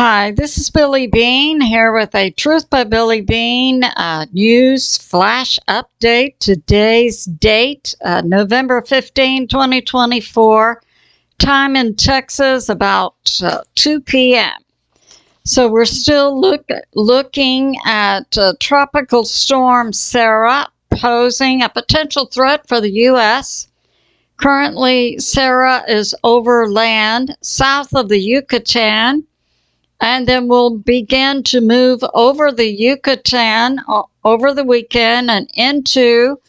Hi, this is Billie Beene here with a Truth by Billie Beene news flash update. Today's date, November 15, 2024. Time in Texas about 2 p.m. So we're still looking at Tropical Storm Sarah posing a potential threat for the U.S. Currently, Sarah is over land south of the Yucatan, and then we'll begin to move over the Yucatan over the weekend and into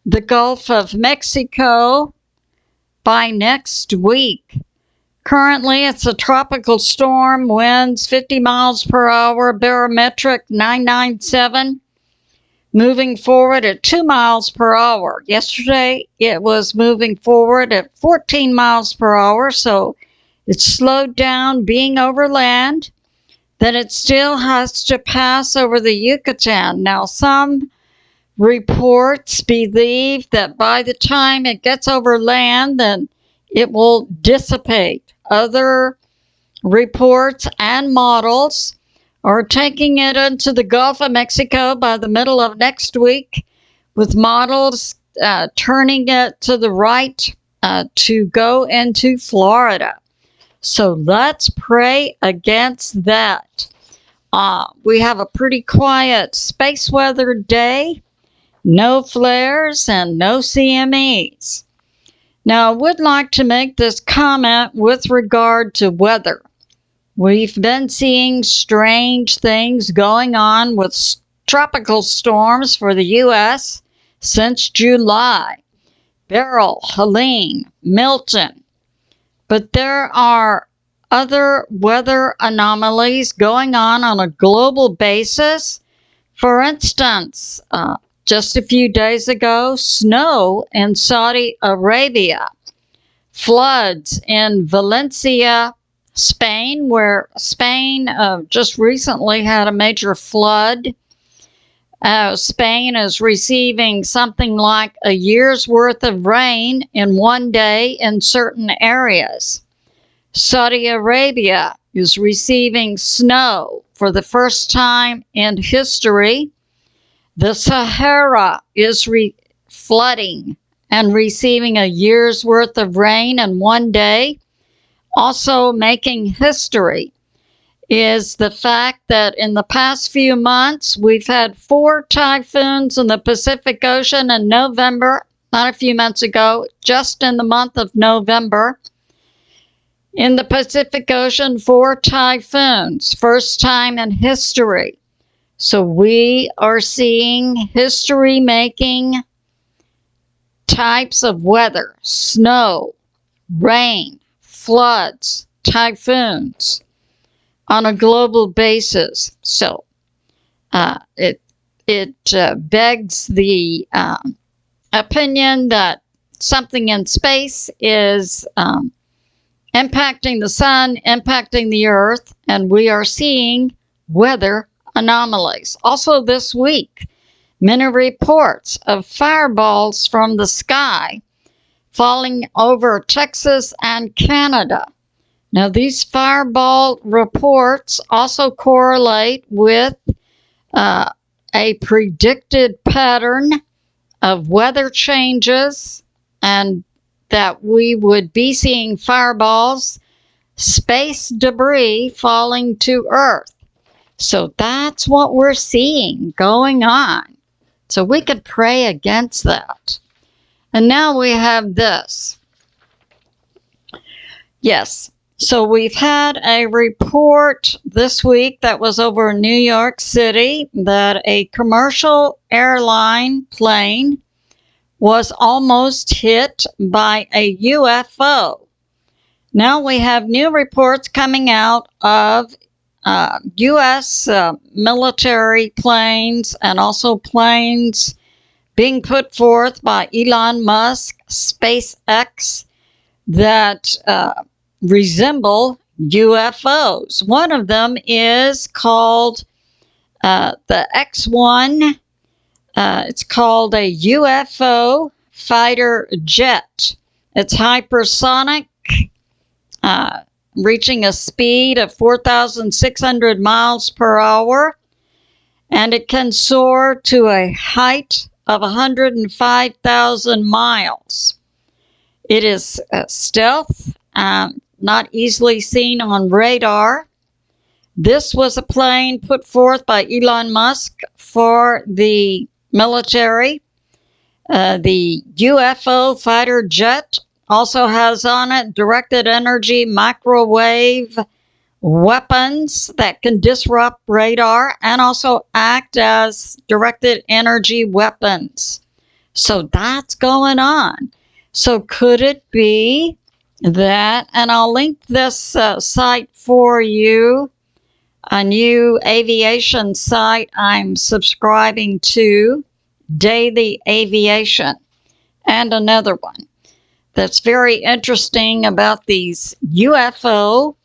the Gulf of Mexico by next week. Currently, it's a tropical storm, winds 50 miles per hour, barometric 997, moving forward at 2 miles per hour. Yesterday, it was moving forward at 14 miles per hour, so it slowed down being over land. Then it still has to pass over the Yucatan. Now, some reports believe that by the time it gets over land, then it will dissipate. Other reports and models are taking it into the Gulf of Mexico by the middle of next week, with models turning it to the right to go into Florida. So let's pray against that. We have a pretty quiet space weather day, no flares and no CMEs. Now, I would like to make this comment with regard to weather. We've been seeing strange things going on with tropical storms for the U.S. since July. Beryl, Helene, Milton. But there are other weather anomalies going on a global basis. For instance, just a few days ago, snow in Saudi Arabia, floods in Valencia, Spain, where Spain just recently had a major flood. Spain is receiving something like a year's worth of rain in one day in certain areas. Saudi Arabia is receiving snow for the first time in history. The Sahara is flooding and receiving a year's worth of rain in one day. Also making history is the fact that in the past few months, we've had 4 typhoons in the Pacific Ocean in November, not a few months ago, just in the month of November. In the Pacific Ocean, 4 typhoons, first time in history. So we are seeing history-making types of weather: snow, rain, floods, typhoons, on a global basis. So it begs the opinion that something in space is impacting the sun, impacting the earth, and we are seeing weather anomalies. Also this week, many reports of fireballs from the sky falling over Texas and Canada. Now, these fireball reports also correlate with a predicted pattern of weather changes, and that we would be seeing fireballs, space debris falling to Earth. So that's what we're seeing going on. So we could pray against that. And now we have this. Yes. So we've had a report this week that was over New York City that a commercial airline plane was almost hit by a UFO. Now we have new reports coming out of U.S. military planes and also planes being put forth by Elon Musk, SpaceX, that resemble UFOs. One of them is called the X-1. It's called a UFO fighter jet. It's hypersonic. reaching a speed of 4,600 miles per hour, and it can soar to a height of 105,000 miles. It is stealth, not easily seen on radar. This was a plane put forth by Elon Musk for the military. The UFO fighter jet also has on it directed energy microwave weapons that can disrupt radar and also act as directed energy weapons. So that's going on. So could it be that, and I'll link this site for you, a new aviation site I'm subscribing to, Daily Aviation, and another one that's very interesting about these UFO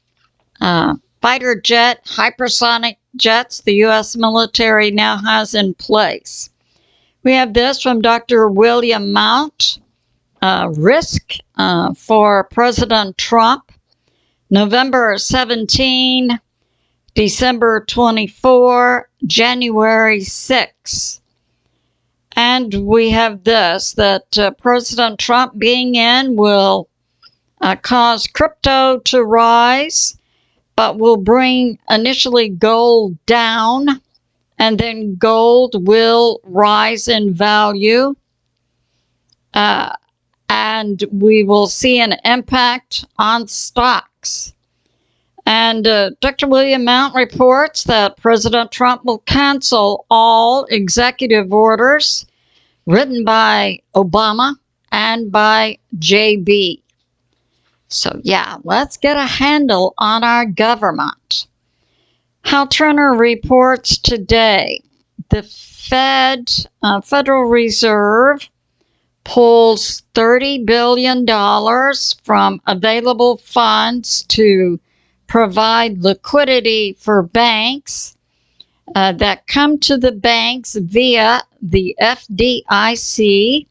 fighter jet, hypersonic jets the U.S. military now has in place. We have this from Dr. William Mount, risk for President Trump, November 17, December 24, January 6. And we have this, that President Trump being in will cause crypto to rise, but will bring initially gold down, and then gold will rise in value. And we will see an impact on stocks. And Dr. William Mount reports that President Trump will cancel all executive orders written by Obama and by JB. So yeah, let's get a handle on our government. Hal Turner reports today the Federal Reserve pulls $30 billion from available funds to provide liquidity for banks that come to the banks via the FDIC.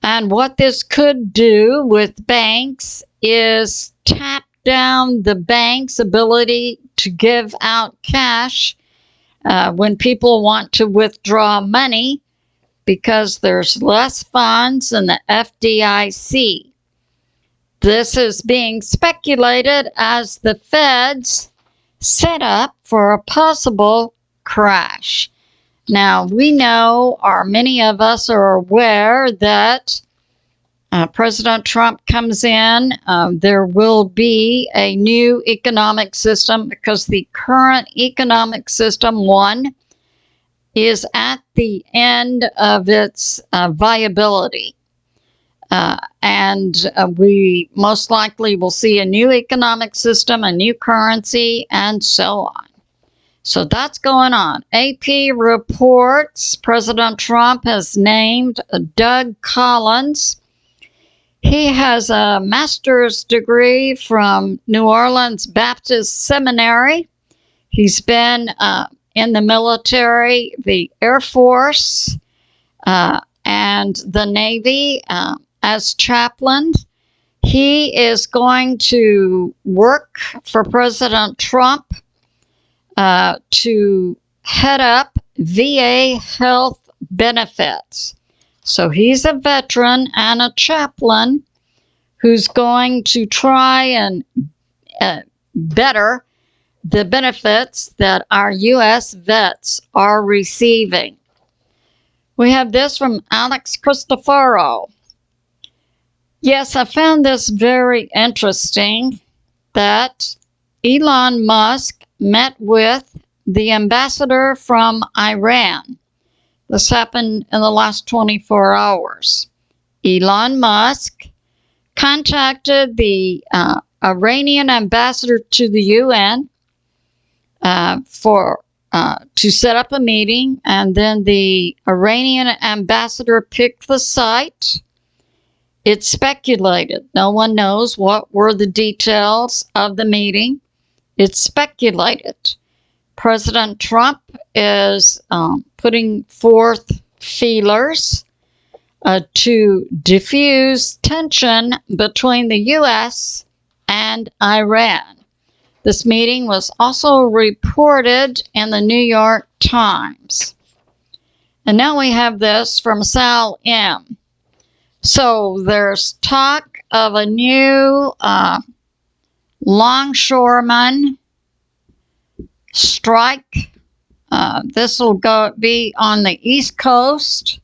And what this could do with banks is tap down the bank's ability to give out cash when people want to withdraw money, because there's less funds in the FDIC. This is being speculated as the Feds set up for a possible crash. Now, we know, or many of us are aware, that President Trump comes in, there will be a new economic system, because the current economic system, one, is at the end of its viability. And we most likely will see a new economic system, a new currency, and so on. So that's going on. AP reports President Trump has named Doug Collins. He has a master's degree from New Orleans Baptist Seminary. He's been in the military, the Air Force, and the Navy as chaplain. He is going to work for President Trump to head up VA health benefits. So he's a veteran and a chaplain who's going to try and better the benefits that our U.S. vets are receiving. We have this from Alex CHRISTEFEROU. Yes, I found this very interesting, that Elon Musk met with the ambassador from Iran. This happened in the last 24 hours. Elon Musk contacted the Iranian ambassador to the UN to set up a meeting, and then the Iranian ambassador picked the site. It's speculated. No one knows what were the details of the meeting. It's speculated. President Trump is putting forth feelers to diffuse tension between the U.S. and Iran. This meeting was also reported in the New York Times. And now we have this from Zelle M. So there's talk of a new longshoreman strike. This will be on the East Coast.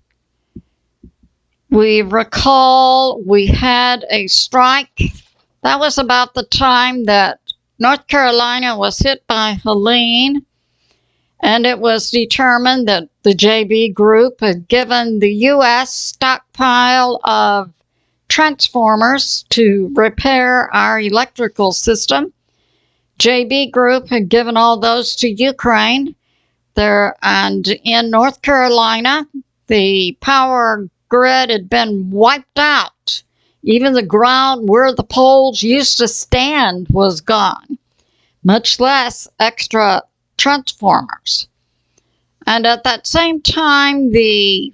We recall we had a strike. That was about the time that North Carolina was hit by Helene, and it was determined that the JB Group had given the U.S. stockpile of transformers to repair our electrical system. JB Group had given all those to Ukraine. And in North Carolina, the power grid had been wiped out. Even the ground where the poles used to stand was gone, much less extra transformers. And at that same time, the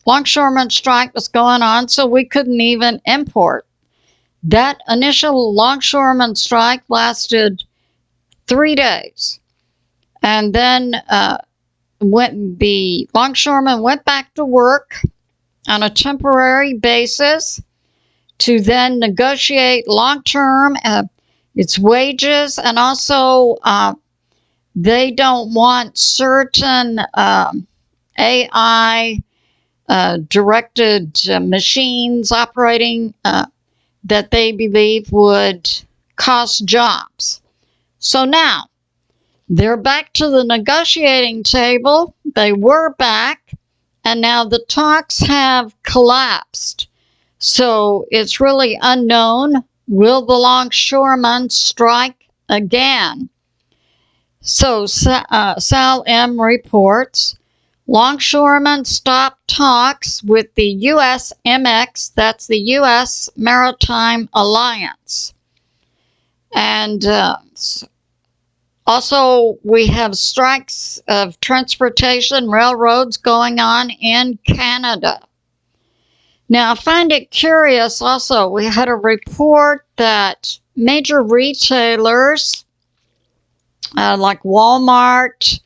longshoreman strike was going on, so we couldn't even import. That initial longshoreman strike lasted 3 days. And then when the longshoremen went back to work on a temporary basis to then negotiate long-term its wages, and also they don't want certain AI directed machines operating that they believe would cost jobs. So now they're back to the negotiating table. They were back, and now the talks have collapsed. So it's really unknown. Will the longshoremen strike again? So Zelle M reports, longshoremen stopped talks with the USMX, that's the U.S. Maritime Alliance. And also we have strikes of transportation railroads going on in Canada. Now, I find it curious also, we had a report that major retailers like Walmart,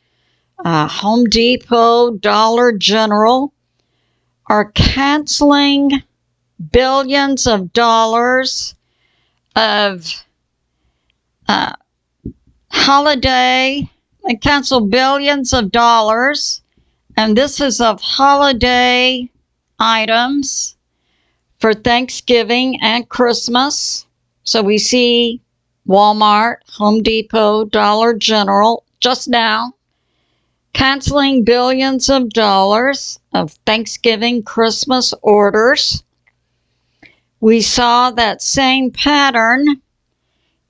Home Depot, Dollar General are canceling billions of dollars of holiday. They cancel billions of dollars, and this is of holiday items for Thanksgiving and Christmas. So we see Walmart, Home Depot, Dollar General just now canceling billions of dollars of Thanksgiving, Christmas orders. We saw that same pattern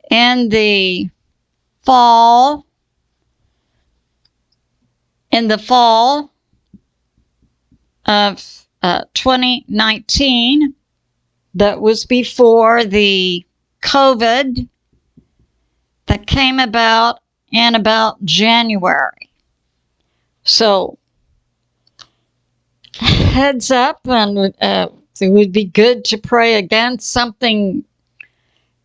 in the fall. Of 2019, that was before the COVID that came about in about January. So heads up, and it would be good to pray against something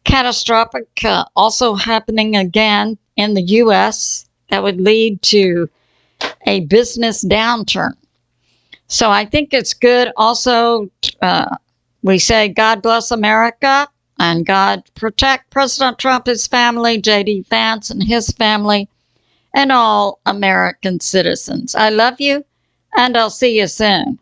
catastrophic also happening again in the U.S. that would lead to a business downturn. So I think it's good also, we say God bless America and God protect President Trump, his family, J.D. Vance and his family, and all American citizens. I love you, and I'll see you soon.